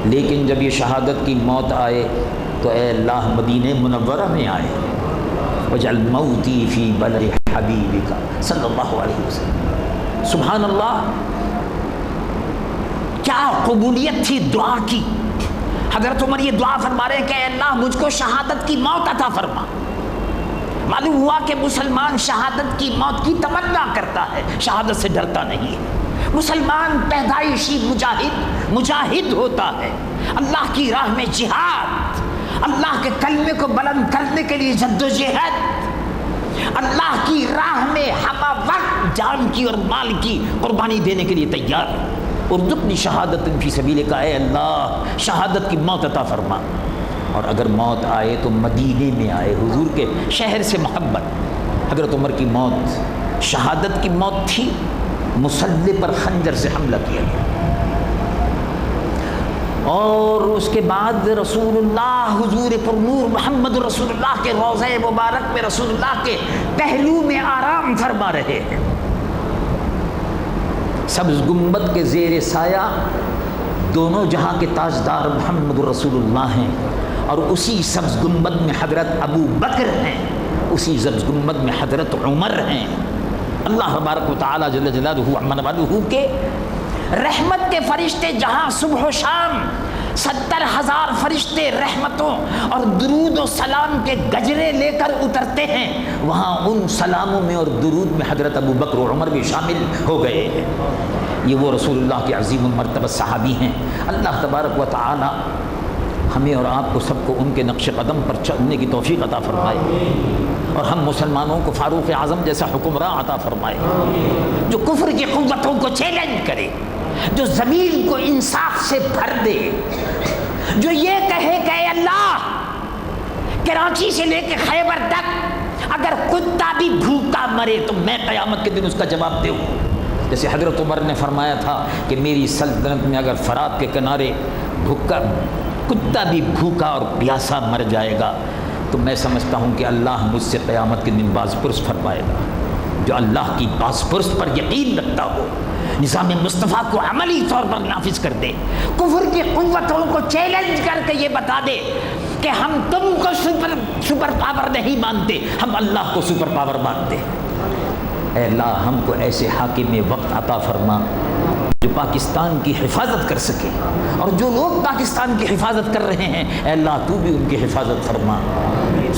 لیکن جب یہ شہادت کی موت آئے تو اے اللہ مدینہ منورہ میں آئے، وجعل موتی فی بلد حبیبک صلی اللہ علیہ وسلم۔ سبحان اللہ، کیا قبولیت تھی دعا کی۔ حضرت عمر یہ دعا فرما رہے ہیں کہ اے اللہ مجھ کو شہادت کی موت عطا فرما۔ معلوم ہوا کہ مسلمان شہادت کی موت کی تمنا کرتا ہے، شہادت سے ڈرتا نہیں ہے۔ مسلمان پیدائشی مجاہد ہوتا ہے، اللہ کی راہ میں جہاد، اللہ کے کلمے کو بلند کرنے کے لیے جدوجہد، اللہ کی راہ میں ہمہ وقت جان کی اور مال کی قربانی دینے کے لیے تیار۔ ارزقنی شہادت فی سبیلک، اے اللہ شہادت کی موت عطا فرما۔ اور اگر موت آئے تو مدینے میں آئے، حضور کے شہر سے محبت۔ حضرت عمر کی موت شہادت کی موت تھی، مسلح پر خنجر سے حملہ کیا گیا، اور اس کے بعد رسول اللہ حضور پر نور محمد رسول اللہ کے روضہ مبارک میں رسول اللہ کے پہلو میں آرام فرما رہے ہیں۔ سبز گنبد کے زیر سایہ دونوں جہاں کے تاجدار محمد رسول اللہ ہیں، اور اسی سبز گنبد میں حضرت ابو بکر ہیں، اسی سبز گنبد میں حضرت عمر ہیں۔ اللہ تبارک و تعالی جل جلالہ عما والہ کے رحمت کے فرشتے جہاں صبح و شام 70,000 فرشتے رحمتوں اور درود و سلام کے گجرے لے کر اترتے ہیں، وہاں ان سلاموں میں اور درود میں حضرت ابو بکر و عمر بھی شامل ہو گئے ہیں۔ یہ وہ رسول اللہ کے عظیم المرتبہ صحابی ہیں۔ اللہ تبارک و تعالی ہمیں اور آپ کو سب کو ان کے نقش قدم پر چلنے کی توفیق عطا فرمائے، اور ہم مسلمانوں کو فاروق اعظم جیسا حکمراں عطا فرمائے جو کفر کی قوتوں کو چیلنج کرے، جو زمین کو انصاف سے بھر دے، جو یہ کہے کہ اے اللہ کراچی سے لے کے خیبر تک اگر کتا بھی بھوکا مرے تو میں قیامت کے دن اس کا جواب دوں۔ جیسے حضرت عمر نے فرمایا تھا کہ میری سلطنت میں اگر فرات کے کنارے کتا بھی بھوکا اور پیاسا مر جائے گا تو میں سمجھتا ہوں کہ اللہ مجھ سے قیامت کے دن باز پرس فرمائے گا۔ جو اللہ کی باز پرس پر یقین رکھتا ہو، نظام مصطفیٰ کو عملی طور پر نافذ کر دے، کفر کی قوتوں کو چیلنج کر کے یہ بتا دے کہ ہم تم کو سپر پاور نہیں مانتے، ہم اللہ کو سپر پاور مانتے۔ اے اللہ ہم کو ایسے حاکم وقت عطا فرما جو پاکستان کی حفاظت کر سکے، اور جو لوگ پاکستان کی حفاظت کر رہے ہیں اے اللہ تو بھی ان کی حفاظت فرما۔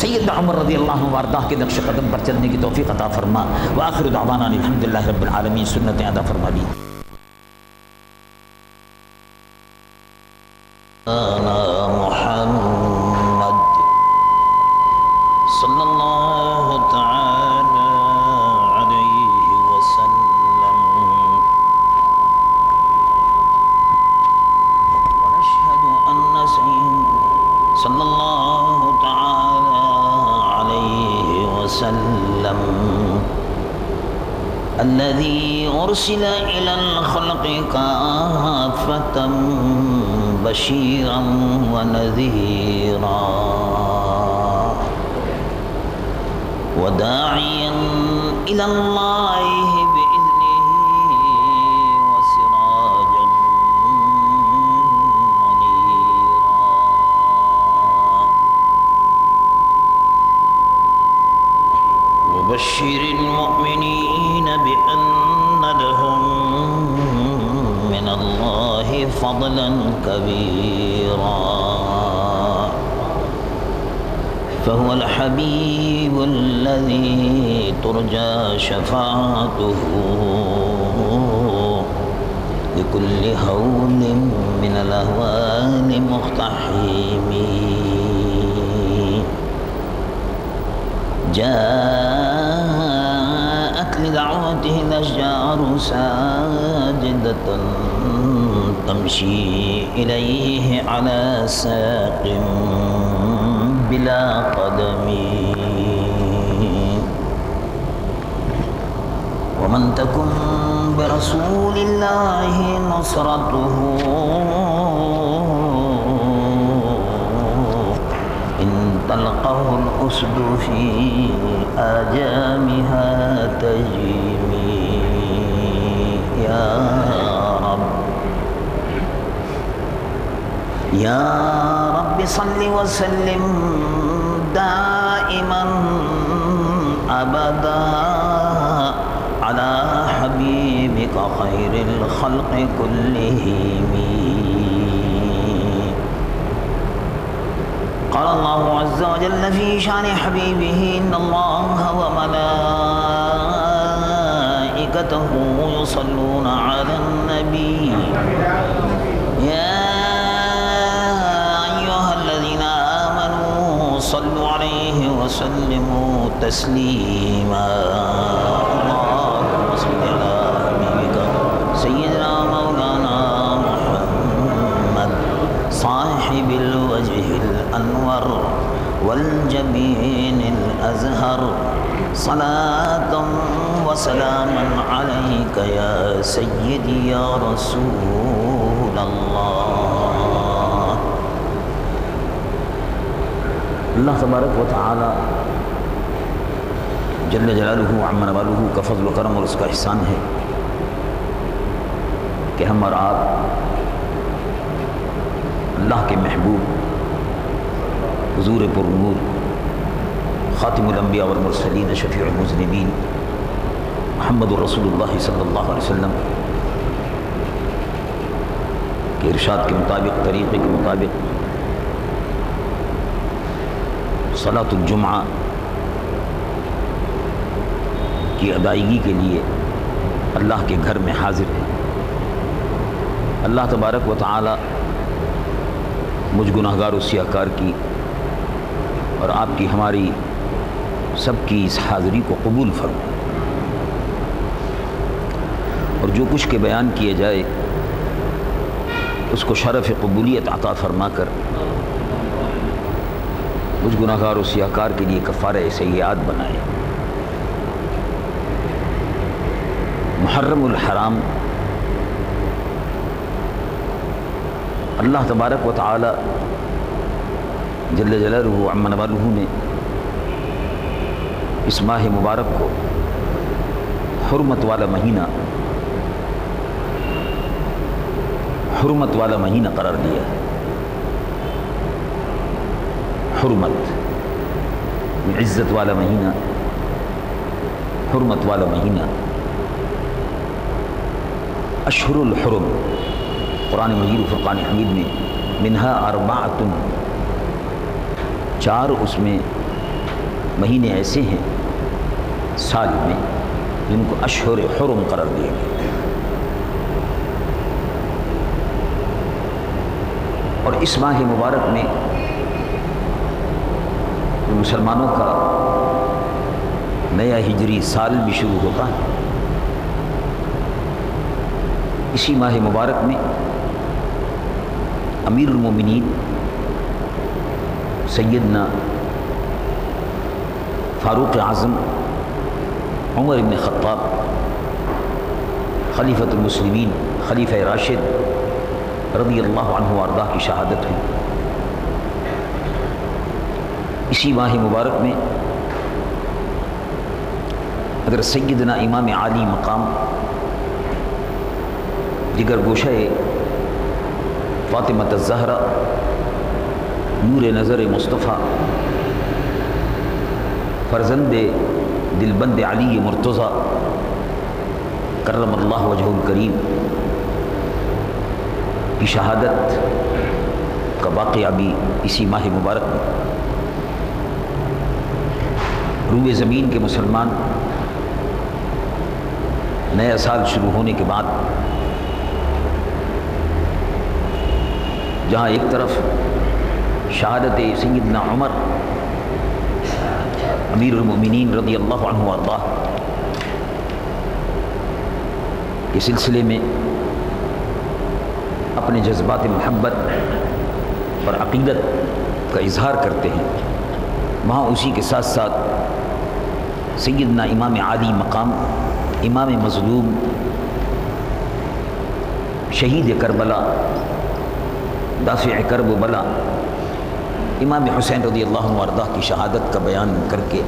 سیدنا عمر رضی اللہ عنہ وارضاہ کے نقش قدم پر چلنے کی توفیق عطا فرما۔ وآخر دعوانا الحمدللہ رب العالمین۔ سنتیں ادا فرما دی۔ محمد صلی اللہ تعالی علیہ وسلم، ونشهد ان صلی اللہ تعالی علیہ وسلم الذي أرسل إلى الخلق كافة بشيرا ونذيرا وداعيا إلى الله بإذنه وسراجا منيرا وبشر المؤمنين بأن لهم من الله فضلا كبيرا فهو الحبيب الذي ترجى شفاعته لكل هول من الأهوال مقتحم جاءت لدعوته الأشجار ساجدة تمشي إليه على ساق بلا قدم ومن تكن برسول الله نصرته تلقه الأسد في آجامها تجمي يا رب یا رب صل وسلم دائما ابدا علی حبیبک خیر الخلق کلہم. قال اللہ عز وجل فی شان حبیبہ ان اللہ وملائکتہ یصلون علی النبی یا ایہا الذین آمنوا صلوا علیہ وسلموا تسلیما. اللہم صل علی حبیبک سیدنا مولانا محمد صاحب الوجہ الانور والجبین الازہر صلاة وسلاما علیک یا سیدی یا رسول اللہ. اللہ تبارک و تعالی جل جلالہ عم نوالہ کا فضل و کرم اور اس کا احسان ہے کہ ہم اور آپ اللہ کے محبوب حضور پر نور خاتم الانبیاء والمرسلین شفیع المذنبین محمد الرسول اللہ صلی اللہ علیہ وسلم کے ارشاد کے مطابق، طریقے کے مطابق صلاۃ الجمعہ کی ادائیگی کے لیے اللہ کے گھر میں حاضر ہے. اللہ تبارک و تعالی مجھ گناہگار و سیاہکار کی اور آپ کی ہماری سب کی اس حاضری کو قبول فرمائے، اور جو کچھ کے بیان کیے جائے اس کو شرف قبولیت عطا فرما کر مجھ گناہگار و سیاہکار کے لیے کفارہ سیئات بنائے. محرم الحرام اللہ تبارک و تعالی جل جلالہ عم نوالہ نے اس ماہ مبارک کو حرمت والا مہینہ قرار دیا ہے. حرمت، عزت والا مہینہ، حرمت والا مہینہ. اشہر الحرم قرآن مجید و فرقان حمید میں منہا اربعۃ، 4 اس میں مہینے ایسے ہیں سال میں جن کو اشہر حرم قرار دیا گیا. اور اس ماہ مبارک میں مسلمانوں کا نیا ہجری سال بھی شروع ہوتا ہے. اسی ماہ مبارک میں امیر المومنین سیدنا فاروق اعظم عمر بن خطاب خلیفۃ المسلمین، خلیفہ راشد رضی اللہ عنہ وارضاہ کی شہادت ہوئی. اسی ماہ مبارک میں حضرت سیدنا امام عالی مقام جگر گوشہ فاطمہ الزہرا نور نظر مصطفیٰ فرزند دلبند علی مرتضیٰ کرم اللہ وجہ الکریم کی شہادت کا واقعہ بھی اسی ماہ مبارک میں. روئے زمین کے مسلمان نیا سال شروع ہونے کے بعد جہاں ایک طرف شہادت سیدنا عمر امیر المؤمنین رضی اللہ عنہ وارضاہ کے سلسلے میں اپنے جذبات محبت اور عقیدت کا اظہار کرتے ہیں، وہاں اسی کے ساتھ ساتھ سیدنا امام عالی مقام، امام مظلوم، شہید کربلا، دافع کرب و بلا، امام حسین رضی اللہ عنہ وارضاہ کی شہادت کا بیان کر کے،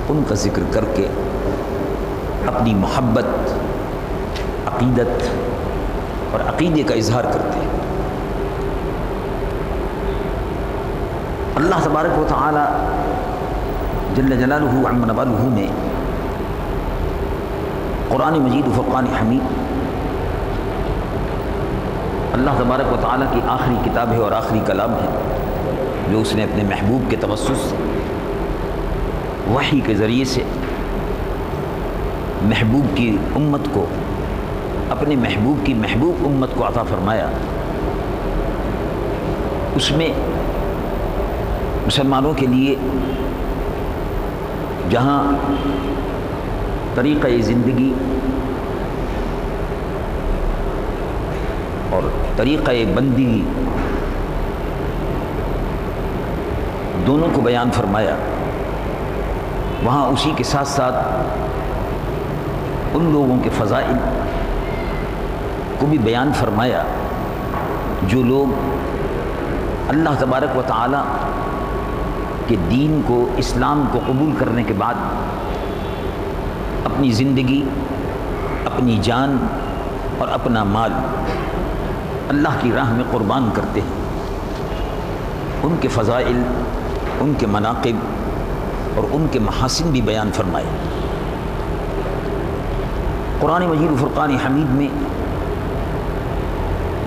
ان کا ذکر کر کے اپنی محبت، عقیدت اور عقیدے کا اظہار کرتے ہیں. اللہ تبارک و تعالی جل جلالہ عم نوالہ نے قرآن مجید و فرقان حمید اللہ تبارک و تعالیٰ کی آخری کتاب ہے اور آخری کلام ہے جو اس نے اپنے محبوب کے توسط سے وحی کے ذریعے سے محبوب کی امت کو اپنے محبوب کی محبوب امت کو عطا فرمایا۔ اس میں مسلمانوں کے لیے جہاں طریقہ زندگی اور طریقہ بندگی دونوں کو بیان فرمایا، وہاں اسی کے ساتھ ساتھ ان لوگوں کے فضائل کو بھی بیان فرمایا جو لوگ اللہ تبارک و تعالی کے دین کو، اسلام کو قبول کرنے کے بعد اپنی زندگی، اپنی جان اور اپنا مال اللہ کی راہ میں قربان کرتے ہیں۔ ان کے فضائل، ان کے مناقب اور ان کے محاسن بھی بیان فرمائے۔ قرآن مجید و فرقان حمید میں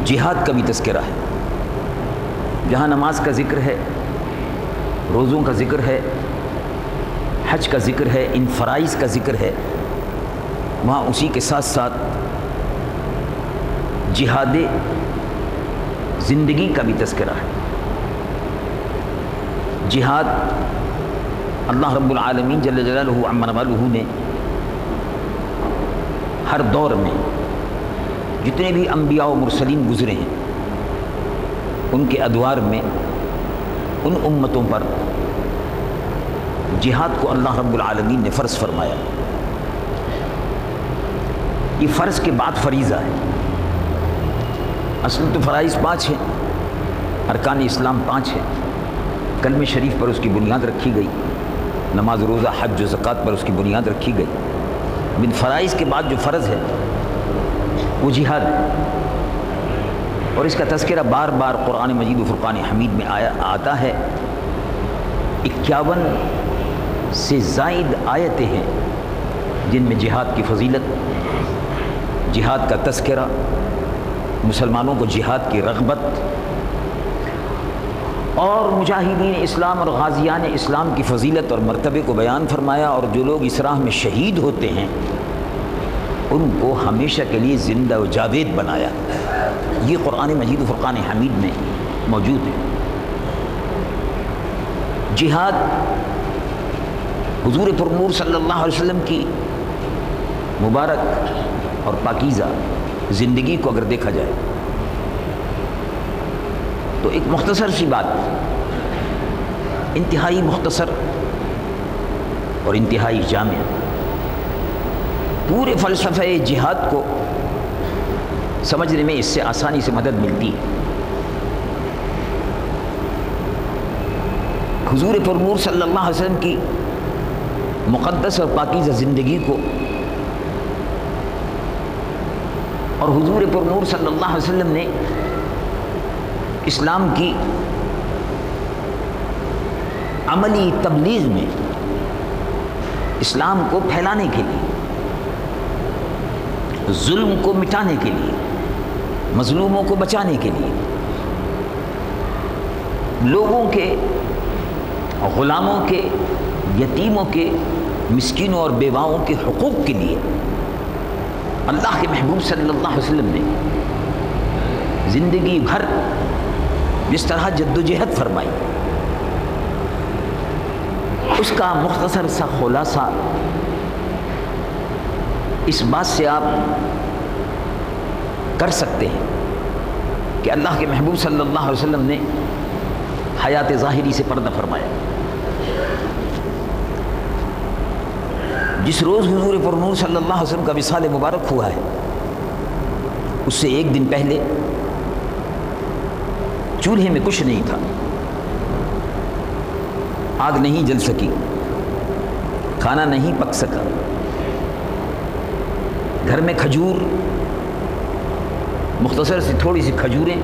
جہاد کا بھی تذکرہ ہے، جہاں نماز کا ذکر ہے، روزوں کا ذکر ہے، حج کا ذکر ہے، ان فرائض کا ذکر ہے، وہاں اسی کے ساتھ ساتھ جہاد زندگی کا بھی تذکرہ ہے۔ جہاد اللہ رب العالمین جل جلالہ عم نوالہ نے ہر دور میں جتنے بھی انبیاء و مرسلین گزرے ہیں ان کے ادوار میں ان امتوں پر جہاد کو اللہ رب العالمین نے فرض فرمایا۔ یہ فرض کے بعد فریضہ ہے۔ اصل تو فرائض 5 ہیں، ارکان اسلام 5 ہیں، کلمہ شریف پر اس کی بنیاد رکھی گئی، نماز روزہ حج و زکوٰۃ پر اس کی بنیاد رکھی گئی۔ من فرائض کے بعد جو فرض ہے وہ جہاد ہے، اور اس کا تذکرہ بار بار قرآن مجید و فرقان حمید میں آتا ہے۔ 51 سے زائد آیتیں ہیں جن میں جہاد کی فضیلت، جہاد کا تذکرہ، مسلمانوں کو جہاد کی رغبت اور مجاہدین اسلام اور غازیان اسلام کی فضیلت اور مرتبے کو بیان فرمایا، اور جو لوگ اس راہ میں شہید ہوتے ہیں ان کو ہمیشہ کے لیے زندہ و جاوید بنایا۔ یہ قرآن مجید و فرقان حمید میں موجود ہے۔ جہاد حضور پر نور صلی اللہ علیہ وسلم کی مبارک اور پاکیزہ زندگی کو اگر دیکھا جائے تو ایک مختصر سی بات، انتہائی مختصر اور انتہائی جامع، پورے فلسفہ جہاد کو سمجھنے میں اس سے آسانی سے مدد ملتی ہے۔ حضور پر نور صلی اللہ علیہ وسلم کی مقدس اور پاکیزہ زندگی کو اور حضور پر نور صلی اللہ علیہ وسلم نے اسلام کی عملی تبلیغ میں اسلام کو پھیلانے کے لیے، ظلم کو مٹانے کے لیے، مظلوموں کو بچانے کے لیے، لوگوں کے، غلاموں کے، یتیموں کے، مسکینوں اور بیواؤں کے حقوق کے لیے اللہ کے محبوب صلی اللہ علیہ وسلم نے زندگی بھر جس طرح جد و جہد فرمائی، اس کا مختصر سا خلاصہ اس بات سے آپ کر سکتے ہیں کہ اللہ کے محبوب صلی اللہ علیہ وسلم نے حیات ظاہری سے پردہ فرمایا۔ جس روز حضور پر نور صلی اللہ علیہ وسلم کا وصال مبارک ہوا ہے، اس سے ایک دن پہلے چولہے میں کچھ نہیں تھا، آگ نہیں جل سکی، کھانا نہیں پک سکا، گھر میں کھجور، مختصر سی تھوڑی سی کھجوریں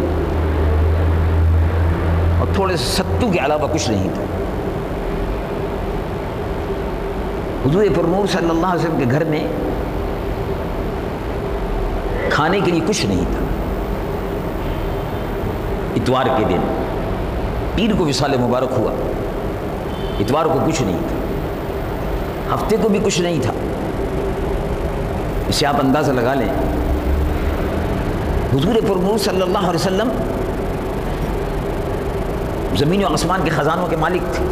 اور تھوڑے سے ستو کے علاوہ کچھ نہیں تھا۔ حضور پر نور صلی اللہ علیہ وسلم کے گھر میں کھانے کے لیے کچھ نہیں تھا۔ اتوار کے دن پیر کو وصال مبارک ہوا، اتوار کو کچھ نہیں تھا، ہفتے کو بھی کچھ نہیں تھا۔ اسے آپ اندازہ لگا لیں، حضور پر نور صلی اللہ علیہ وسلم زمین و آسمان کے خزانوں کے مالک تھے،